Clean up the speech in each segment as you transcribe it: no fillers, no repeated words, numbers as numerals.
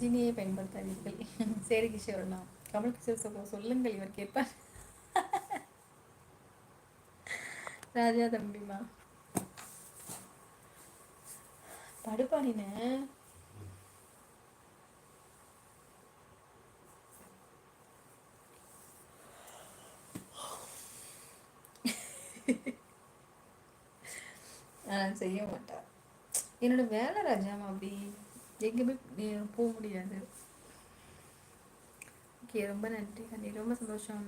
ஜினியை பயன்படுத்தாதீர்கள். சரி கிஷோர்ண்ணா. கமல் கிஷோர் சொல்லுங்கள், இவர் கேட்பார். ராஜா தம்பிமா படுப்பாடின. செய்ய மாட்டா. என்னோட வேலை ராஜாமா அப்படி எங்கேயுமே போக முடியாது. ஓகே, ரொம்ப நன்றி கண்ணி, ரொம்ப சந்தோஷம்.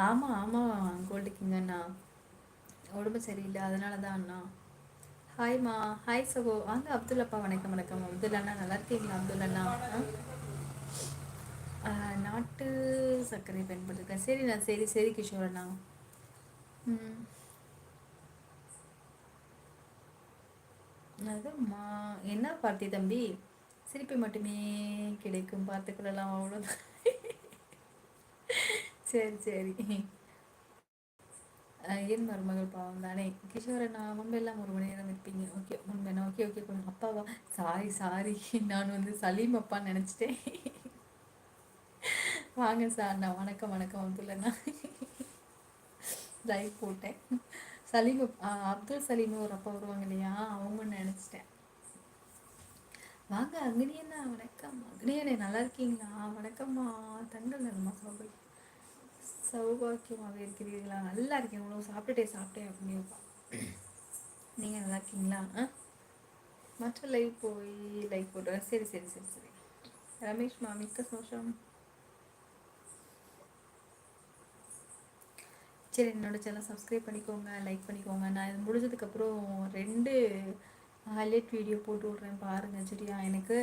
ஆமாம் ஆமாம் கோல்டு கிங் அண்ணா, உடம்பு சரியில்லை, அதனால தான் அண்ணா. ஹாய்மா. ஹாய் சகோ. வாங்க அப்துல் அப்பா. வணக்கம் வணக்கம் அப்துல் அண்ணா, நல்லா இருக்கீங்களா அப்துல் அண்ணா? நாட்டு சர்க்கரை பயன்படுத்துக்கேன். சரிண்ணா, சரி சரி கிஷோர் அண்ணா. அதுமா என்ன பார்த்தி தம்பி, சிரிப்பு மட்டுமே கிடைக்கும், பார்த்துக்கலாம் அவ்வளோதான். சரி சரி. என் மருமகள் பாவம் தானே கிஷோரை, நான் முன்பெல்லாம் ஒரு மணி நேரம் இருப்பீங்க. ஓகே முன்பேனா, ஓகே ஓகே அப்பாவா, சாரி சாரி, நான் வந்து சலீம் அப்பான்னு நினச்சிட்டேன். வாங்க சார், நான் வணக்கம் வணக்கம் அப்துல்லண்ணா. லைவ் போட்டேன். சலீம் அப்துல் சலீம் ஒரு அப்பா வருவாங்க இல்லையா, அவங்கன்னு நினச்சிட்டேன். வாங்க அக்னியண்ணா, வணக்கம் அக்னியண்ணே, நல்லா இருக்கீங்களா? வணக்கம்மா. தங்கள் நலமா சௌபாக்கியமாக இருக்கிறீர்களா? நல்லா இருக்கேன். உணவு சாப்பிட்டேன் அப்படின்னுப்பா. நீங்கள் நல்லா இருக்கீங்களா? மற்ற லைவ் போய் லைவ் போடுறேன். சரி சரி சரி சரி. ரமேஷ் மிக்க சந்தோஷம். சரி, என்னோட சேனல் சப்ஸ்கிரைப் பண்ணிக்கோங்க, லைக் பண்ணிக்கோங்க. நான் இது முடிஞ்சதுக்கப்புறம் 2 ஹைலைட் வீடியோ போட்டு விட்றேன், பாருங்கள் சரியா? எனக்கு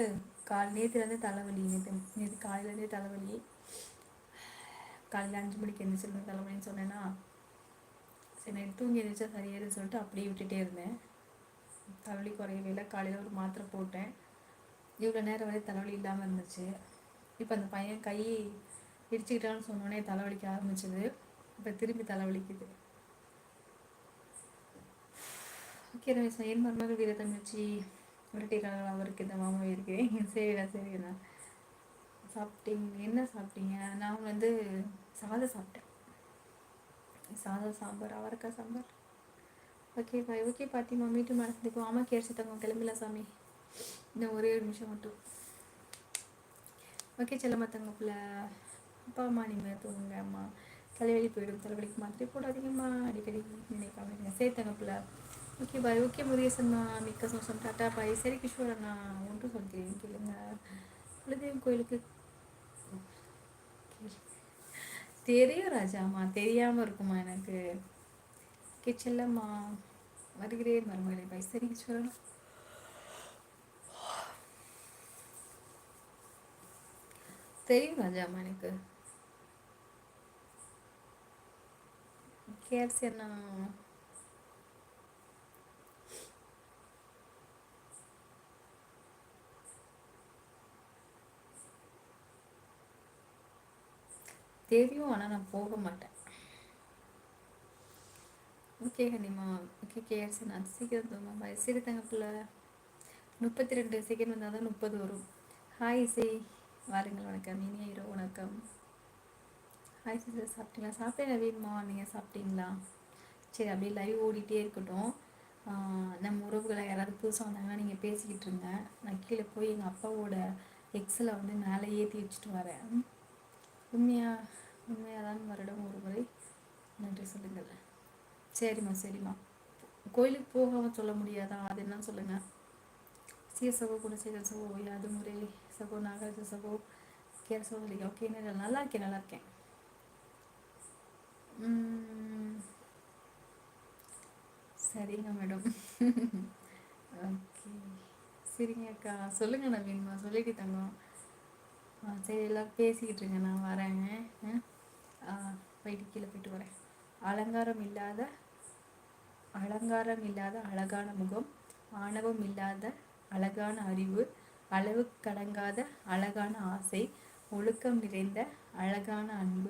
நேற்றுலேருந்தே தலைவலி, நேற்று காலையிலேருந்தே தலைவலி. காலையில் 5 மணிக்கு எழுந்திரிச்சிருந்தேன் தலைவலின்னு சொன்னேன்னா, சரி நான் தூங்கி எழுந்திரிச்சா சரியாயிருன்னு சொல்லிட்டு அப்படியே விட்டுட்டே இருந்தேன். தலைவலி குறையவே இல்லை. காலையில் ஒரு மாத்திரை போட்டேன், இவ்வளோ நேரம் வரை தலைவலி இல்லாமல் இருந்துச்சு. இப்போ அந்த பையன் கை இடிச்சுக்கிட்டான்னு சொன்னோடனே தலைவலிக்க ஆரம்பிச்சிது. இப்போ திரும்பி தலைவலிக்குது. ஓகே ரமேஷ், என் மருமகள் வீர தங்கச்சி விரட்டிக்காரர்கள் அவருக்கு இந்த மாமாவே இருக்கிறேன். சரிண்ணா சரிண்ணா. சாப்பிட்டீங்க? என்ன சாப்பிட்டீங்க? நான் வந்து சாதம் சாப்பிட்டேன். சாதம், சாம்பார், அவரைக்காய் sambar. Okay bye. Okay Fatima, மீண்டும் நடந்துக்கும். ஆமாம் கேர்ச்சி தங்கம், கிளம்பிடலாம் சாமி. இன்னும் ஒரே ஒரு நிமிஷம் மட்டும். ஓகே செல்லம்மா தங்கப்பில். அப்பா அம்மா நீங்கள் தூங்குங்க அம்மா, தலைவலி போயிடும், தலைவலிக்கு மாத்திரை போடாதீங்கம்மா, அடிக்கடி நினைக்காம சரி தங்கப்பில். Okay bye. ஓகே முருகேசன்மா, மிக்க சந்தோஷம், டாட்டா பாய். சரி கிஷோர் அண்ணா, ஒன்றும் சொல்கிறேன் கேளுங்க. குலதெய்வம் கோயிலுக்கு தெரியும் ராஜாம்மா, தெரியாமல் இருக்குமா எனக்கு? ஓகே செல்லம்மா, வருகிறேன் மருமகளை பாய். சரி கிஷோர். தெரியும் ராஜாம்மா எனக்கு. கேஎஃப்சி அண்ணா, தெரியும், ஆனால் நான் போக மாட்டேன். ஓகே கண்டிமா. ஓகே கேஎஃப்சி அண்ணா, சீக்கிரம் தூங்க பாய். சரி தங்கப்பில். 32 செகண்ட் வந்தால் தான் 30 வரும். ஹாய் இசை, வாருங்கள், வணக்கம், இனிய இரவு வணக்கம். ஹாய் சிஸ்டர், சாப்பிட்டீங்களா? சாப்பிட்டேன் நவீன்மா, நீங்கள் சாப்பிட்டீங்களா? சரி, அப்படியே லைவ் ஓடிட்டே இருக்கட்டும். நம்ம உறவுகளை யாராவது புதுசாக வந்தாங்கன்னா நீங்கள் பேசிக்கிட்டு இருங்க. நான் கீழே போய் எங்கள் அப்பாவோட எக்ஸலை வந்து மேலே ஏற்றி வச்சுட்டு வரேன். உண்மையாக தான் வருடம் ஒரு முறை நன்றி சொல்லுங்கள். சரிம்மா சரிம்மா. கோயிலுக்கு போகாமல் சொல்ல முடியாதா? அது என்ன சொல்லுங்கள். சகோ, குணசேகர் சகோ, யாது முறை சகோ, நாகராஜ சகோ, கேர சகோதரி. ஓகே, நல்லா இருக்கேன் நல்லா இருக்கேன். சரிங்க மேடம். ஓகே சரிங்க அக்கா. சொல்லுங்கள் நவீன்மா, சொல்லிட்டு தங்கம். சரி, எல்லாம் பேசிக்கிட்டு இருங்க, நான் வரேங்க. போயிட்டு கீழே போயிட்டு வரேன். அலங்காரம் இல்லாத அழகான முகம், ஆணவம் இல்லாத அழகான அறிவு, அளவு கடங்காத அழகான ஆசை, ஒழுக்கம் நிறைந்த அழகான அன்பு,